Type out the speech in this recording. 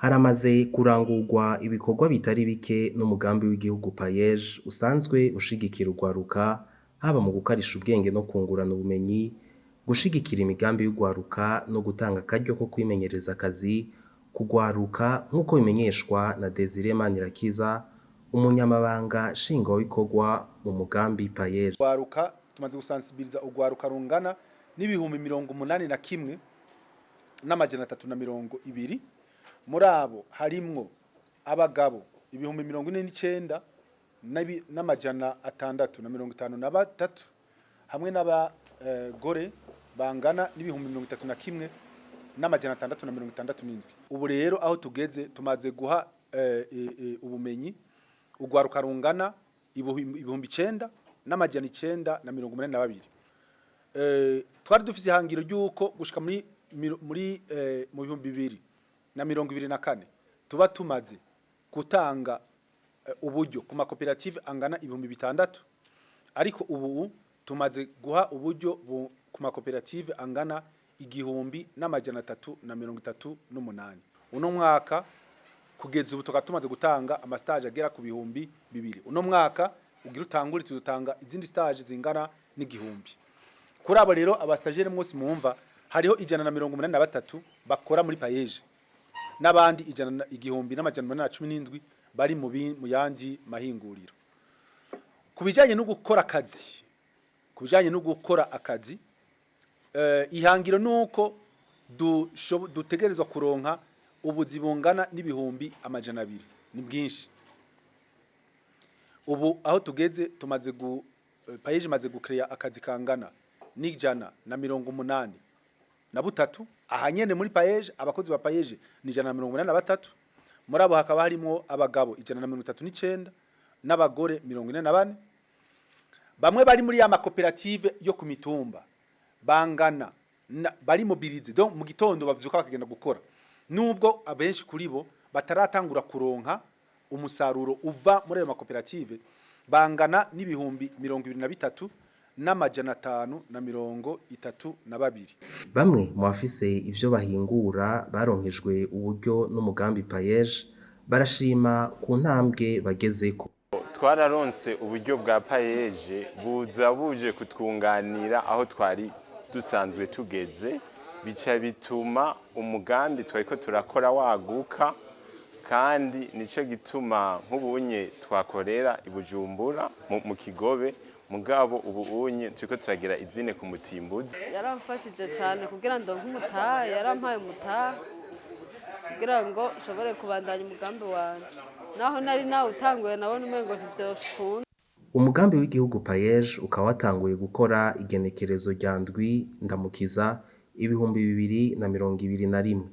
Haramaze kurangurwa ibikorwa bitari bike n'umugambi w'igihugu payeje usanzwe ushigikira urwaruka haba mu gukarisha ubwenge no kungurana ubumenyi, gushigikira imigambi y'urwaruka no gutanga akaryo ko kwimenyereza akazi kugwaruka nk'uko bimenyeshwa na Desire Manirakiza, umunyamabanga nshingwabikorwa mu mugambi payeje. Urwaruka tumaze gusansibiriza urwaruka rungana n'ibihumbi 81 n'amajana 320. Muri abo harimwo abagabo ibihumbi 49 n'amajana 653 hamwe n'abagore bangana n'ibihumbi 31 n'amajana 667. Ubu rero aho tugeze tumaze guha ubumenyi urwaruka rungana ibihumbi 9 n'amajana 982. Twari dufise ihangiro ry'uko gushika muri mu bihumbi 2024 tuba tumaze gutanga uburyo ku makoperative angana ibihumbi 6, ariko ubu tumaze guha uburyo ku makoperative angana 1338. Uno mwaka kugeza ubu tumaze gutanga amastage agera ku bihumbi 200. Uno mwaka ugira utangure tudutanga izindi stage zingana n'igihumbi. Kuri abo rero abastagere mwose mwumva hariho 183 bakora muri payeje, n'abandi 1,117 bari mu yandi mahinguriro. Kubijanye no gukora akazi, ihangiro nuko dutegerezwa kuronka ubuzi bungana n'ibihumbi 200. Ni bwinshi. Ubu aho tugeze tumaze payeje maze gukreya akazi kangana n'183. Aha nyene muri payeje abakozi ba payeje ni 183. Muri abo hakaba harimo abagabo 139 n'abagore 44. Bamwe bari muri ya makoperative yo ku mitumba bangana bari mobilize, donc mu gitondo bavyuka bakagenda gukora, nubwo abenshi kuri bo bataratangura kuronka umusaruro uva muri ayo makoperative, bangana n'ibihumbi 23 n'amajana 532. Bamwe mu bafise ivyo bahingura baronkejwe uburyo n'umugambi payeje barashima ku ntambwe bagezeko. Twararonse uburyo bwa payeje buje kutwunganira aho twari dusanzwe tugeze, bica bituma umugambi twariko turakora waguka, kandi nico gituma nk'ubunye twakorera i Bujumbura mu Kigobe, mugabo ubunye turiko turagira izine ku Mutimbuzi. Yaramfashije cyane kugira ngo nk'umutaha, yarampaye umutaha kugira ngo nshobore kubandanya umugambi wanje, naho nari nawe utanguye nabone umengo ntivyoshikunda. Umugambi w'igihugu payeje ukaba watanguye gukora igenekerezo rya ndwi ndamukiza 2021.